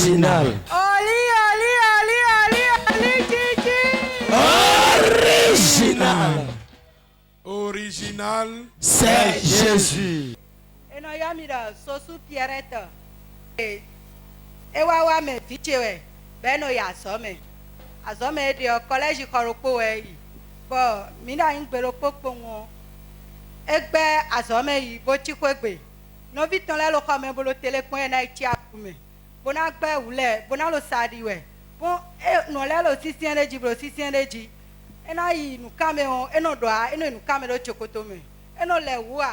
Original. Ali, Gigi. Original. Original. C'est Jésus. Et non, yamira, sosu pierrette. Et wa me fichewe. Beno ya some. Azome de collège koropo we. Bo, mina ingbero popo won. Egbe azome yi bo chikwegbe. No viton le lo kome bolo telefon na ichi akume. Bona gbe wule, bona lo sadi we. Bon no le lo sisienreji bro sisienreji. Ena yi nu kame on, eno doa, eno nu kame do chokoto me. Eno le wa.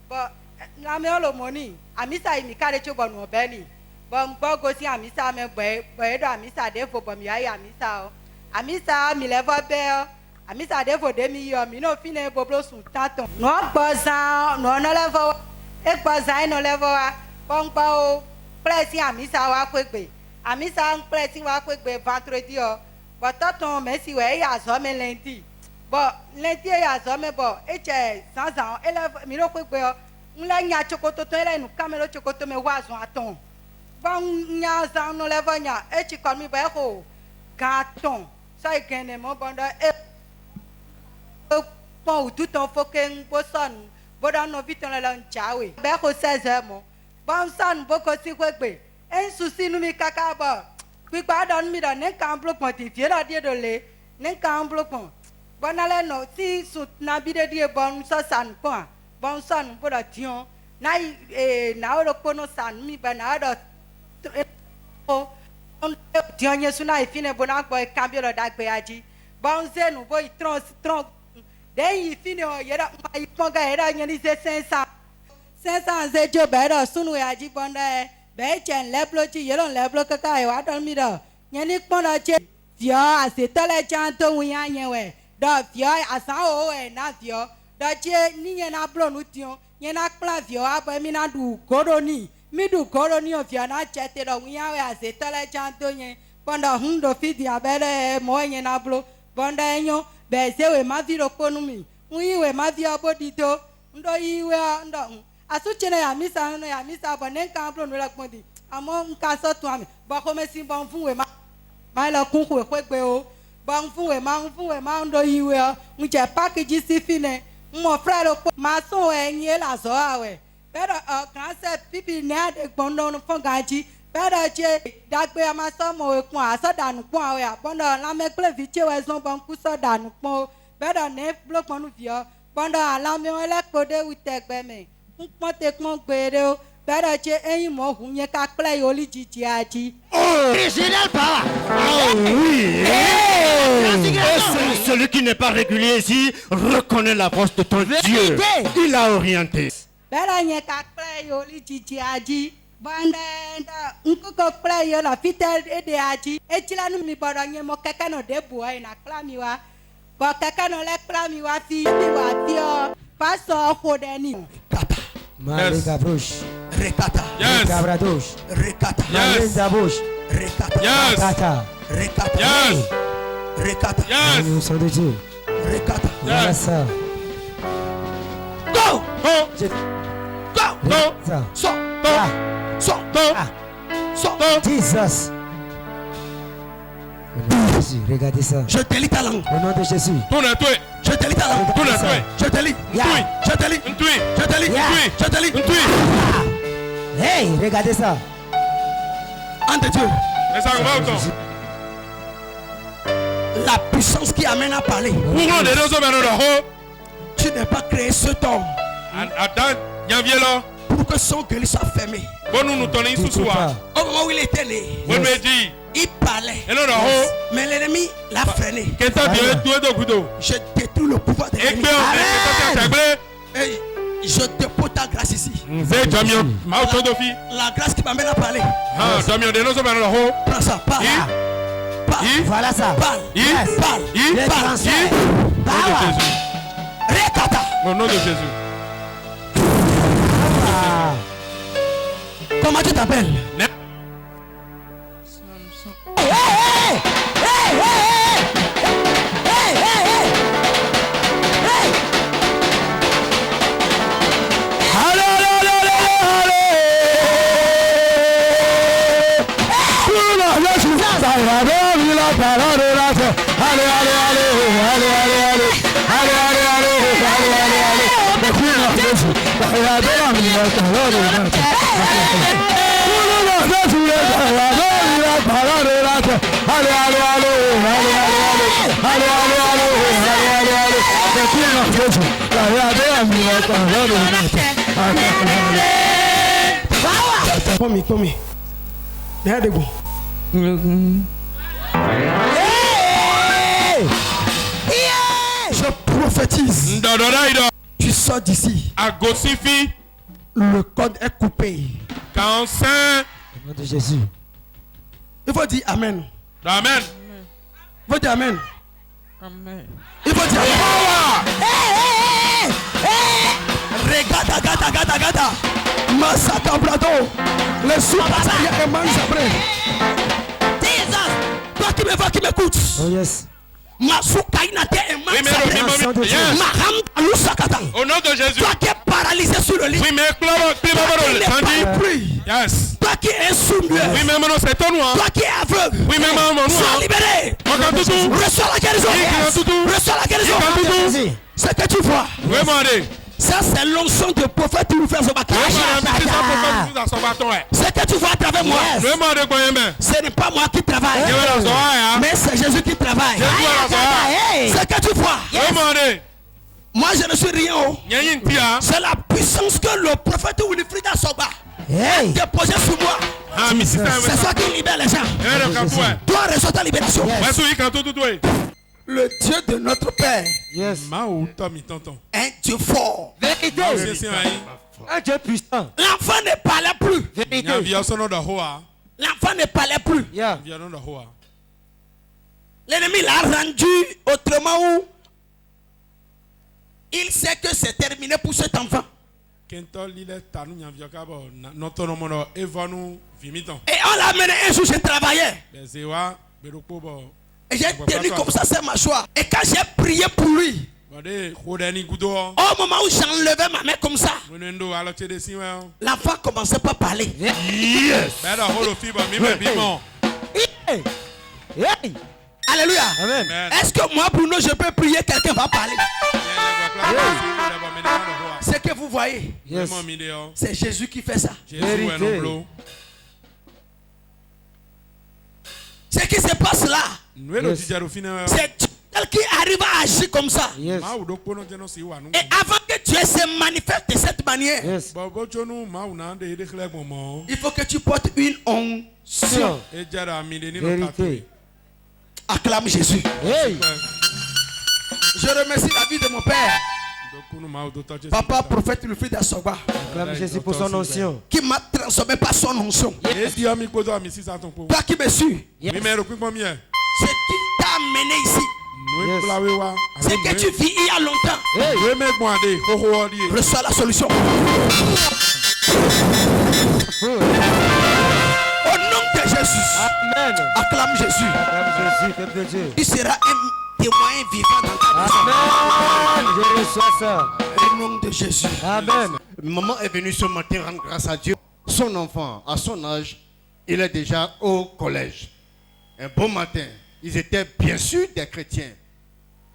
But na me olo money. Amisa yi mi kare chobo no beni. But mbo go si amisa me boy do amisa de fo bom ya amisa o. Amisa mi levo be. Amisa de fo de mi yo mi no fine boblo sun taton. No gbozan, no levo. E gbozan no levo wa. Bon pa o presi amisa wa kwegbe. Amisa n presi wa kwegbe vendredi o. But taton merci we ya zo me lundi. But lundi ya zo me bo e che sansan ele mi no kwegbe o. Nla nya chokoto to ele nu kamero chokoto me wa zo aton. Bon nya zan no levo nya e chi kon mi ba ko gaton. So e kene mo bondo e pon tout ton foken boson bodo no viton la nchawe. Be ko 16 mo. Bon son boko si kwegbe. En susi nu mi kaka bo. Pigba don mi don nen kan blockpon ti fi la die dole. Nen kan blockpon. Bon ale no si sut na bi de die bon so san pon. Bon son bodo tion. Na na oro kono san mi ba na do on tion yesu na ifine bona gbo cambio lo dagbe aji. Bon zenu bo itron den ifine o yera ma iponga era nyeni se 500 ze jo ba do sunu aji bonda be chen lebloji yero leblo kaka e wa don mi do nyeni pon lo che fio asetole chan to wiya yen we do fio asan o e na fio do che ni yen na blo nu tion yen na plan fio abo mi na du koroni mi du koroni o fio na chete do wiya we asetole chan to yen bonda hundo fidi abere mo yen na blo bonda enyo be se we ma viro konu mi wi we ma vio bodito ndo iwe ndo asuchene ya misa no ya misa bo nen kan blo no la pon amo nka so tun ami bo ko me sin bon fun we ma lo kun ku kwegbe o bon fun we ma ndo iwe o nje package si fine mo frère ko ma so enye la so awe pero kan se pipi ne de gbondo no fun ganji pero je dagbe ama so mo ekun aso danu pon awe abondo la me ple vi che we so bon ku so danu pon pero ne blo pon nu vi o bondo ala mi ele kode utegbe me npote pon gbere o pero je eyin mo hun yen ka ple oli jiji aji Original power. Ah oui. Celui qui n'est pas régulier ici reconnaît la voix de ton Dieu. Il a orienté. pero yen ka ple oli jiji aji bondo nkuko ple yo la fitel ede aji echila nu mi bodo yen mo keke no de bo e na kla mi wa bo keke no le kla mi wa fi mi wa fi o paso ko de ni Malika Bush. Rekata. Yes. Cabradosh. Rekata. Yes. Bush. Rekata. Yes. Rekata. Rekata. Yes. Rekata. Yes. Nous sommes de Dieu. Rekata. Voilà Yes. ça. Go. Go. Go. Go. Ça. So. Ah. So. Go. Ah. So. Go. Jesus. Au nom de Jésus, regardez ça. Je te lis ta langue. Au nom de Jésus. Tourne toi. Je te lis ta langue. Tourne ça. toi. Je te lis. Yeah. Je te lis. Un tui. Je te lis. Yeah. Je te lis. Un tui. Ah. Hey, regardez ça. En de Dieu. Mais ça va autant. La puissance qui amène à parler. Courant des deux hommes dans le Tu n'as pas créé cet homme Attends, janvier là. pour que son gueule soit fermée. Bon nous nous tournons Tu sous peux soi. pas. Au moment où il était né, Bon me dit. il parlait. Et non non. Mais l'ennemi l'a freiné. Qu'est-ce que tu as tué de couteau? Je détruis le pouvoir de Et l'ennemi. que on Et je dépose ta grâce ici. c'est Jamio. Ma autodofi. La grâce qui m'amène à parler. Ah, Jamio de nous hommes dans le haut. Prends ça, parle. Parle. Voilà ça. Parle. Yes. Parle. Le Parle. transfert. Au nom de Power. Jésus. Rekata. Au nom de Jésus. Ah. Comment tu t'appelles? Pomme. Derrière des goûts. Je prophétise. Tu sors d'ici. Agosifi. Le code est coupé. Cancer. Au nom de Jésus. Il faut dire Amen. Amen. Il faut dire Amen. Amen. Il faut dire Amen. Regarde. Massacre plateau. Les sous-passagers et mange après. Toi qui me vois, qui m'écoute. Oh yes. Masuka inate et mange Oui, après. mais yes. Maham Alusakata. Au nom de Jésus. Toi qui es paralysé sur le lit. Oui, mais Plus. yes. Toi qui es sourd-muet. Oui, mais maintenant c'est toi noir. Toi qui es aveugle. Oui, mais maman, Sois libéré. Reçois la guérison. Reçois la guérison. Ce que tu vois. Oui, mandé. Ça c'est l'onction de prophète qui nous fait Zobaki. Ce que tu vois à travers moi. Oui, mandé quoi, yémen. Ce n'est pas moi qui travaille. Mais c'est Jésus qui travaille. Ce que tu vois. Oui, mandé. Moi je ne suis rien. Nyanyin tia. C'est la puissance que le prophète Wilfried Soba a déposé sur moi. Ah, mais c'est C'est ça qui libère les gens. Toi reçois ta libération. Le Dieu de notre Père Yes. est un Dieu fort. Vérité. Un Dieu puissant. L'enfant ne parlait plus. Vérité. L'enfant ne parlait plus. Yeah. L'ennemi l'a rendu autrement où il sait que c'est terminé pour cet enfant. Et on l'a amené un jour, je travaillais. Et j'ai tenu comme ça, c'est ma choix. Et quand j'ai prié pour lui, au moment où j'enlevais ma main comme ça, l'enfant commençait pas à parler. Yes. Hey. Alléluia. Amen. Est-ce que moi, Bruno, je peux prier, quelqu'un va parler? Ce que vous voyez, Yes. c'est Jésus qui fait ça. Vérité. Ce qui se passe là, c'est Dieu qui arrive à agir comme ça. Yes. Et avant que Dieu se manifeste de cette manière, Yes. il faut que tu portes une onction. Vérité. Acclame Jésus. Hey. Je remercie la vie de mon père, papa prophète Wilfried Assoba, Acclame Jésus pour son onction. qui m'a transformé par son onction. Toi qui me suis, Yes. ce qui t'a amené ici, Yes. c'est que tu vis il y a longtemps. Hey. Reçois la solution. Au nom de Jésus, Amen. acclame Jésus. Acclame Jésus, peuple de Dieu. Il sera un témoin vivant dans ta maison. Amen. Je reçois ça. Au nom de Jésus. Amen. Maman est venue ce matin rendre grâce à Dieu. Son enfant, à son âge, il est déjà au collège. Un bon matin, ils étaient bien sûr des chrétiens.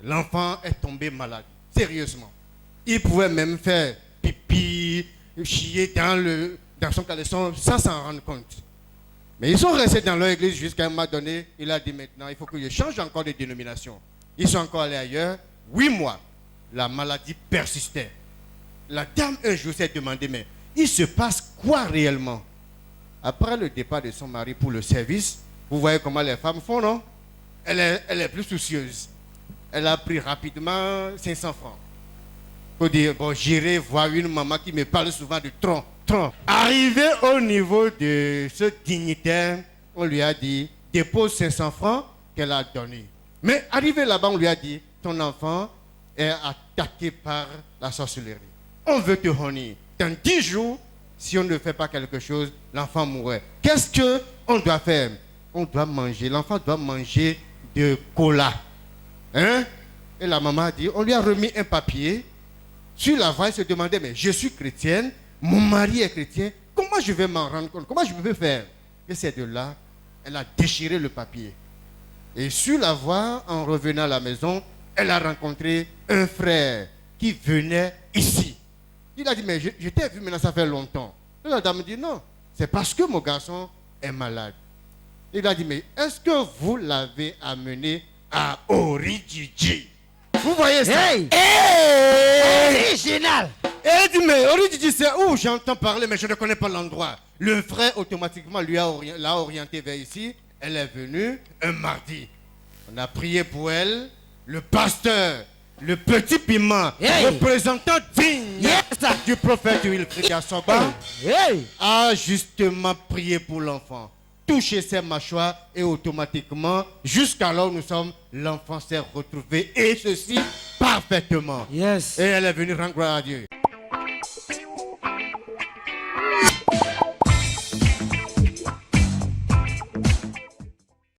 L'enfant est tombé malade, sérieusement. Il pouvait même faire pipi, chier dans son caleçon sans s'en rendre compte. Mais ils sont restés dans leur église jusqu'à un moment donné. Il a dit maintenant, il faut que je change encore de dénomination. Ils sont encore allés ailleurs. 8 mois, la maladie persistait. La dame un jour s'est demandé, mais il se passe quoi réellement? Après le départ de son mari pour le service, vous voyez comment les femmes font, non? Elle est plus soucieuse. Elle a pris rapidement 500 francs. Pour dire, bon, j'irai voir une maman qui me parle souvent de tronc. Arrivé au niveau de ce dignitaire, on lui a dit, dépose 500 francs qu'elle a donné. Mais arrivé là-bas, on lui a dit, ton enfant est attaqué par la sorcellerie. On veut te honir. Dans 10 jours, si on ne fait pas quelque chose, l'enfant mourrait. Qu'est-ce qu'on doit faire? On doit manger. L'enfant doit manger de cola. Hein? Et la maman a dit, on lui a remis un papier. Sur la voie, elle se demandait, mais je suis chrétienne, mon mari est chrétien, comment je vais m'en rendre compte? Comment je peux faire? Et c'est de là, elle a déchiré le papier. Et sur la voie, en revenant à la maison, elle a rencontré un frère qui venait ici. Il a dit, mais je t'ai vu maintenant, ça fait longtemps. Et la dame dit, non, c'est parce que mon garçon est malade. Il a dit, mais est-ce que vous l'avez amené à Orijiji? Vous voyez ça? Hey! Original! Et il dit, mais Orijiji, c'est où j'entends parler, mais je ne connais pas l'endroit. Le frère, automatiquement, l'a orienté vers ici. Elle est venue un mardi. On a prié pour elle. Le pasteur, le petit piment, représentant digne du prophète Wilfrid Assoba, a justement prié pour l'enfant. Touché ses mâchoires et automatiquement, jusqu'à là où nous sommes, l'enfant s'est retrouvé et ceci parfaitement. Et elle est venue rendre gloire à Dieu.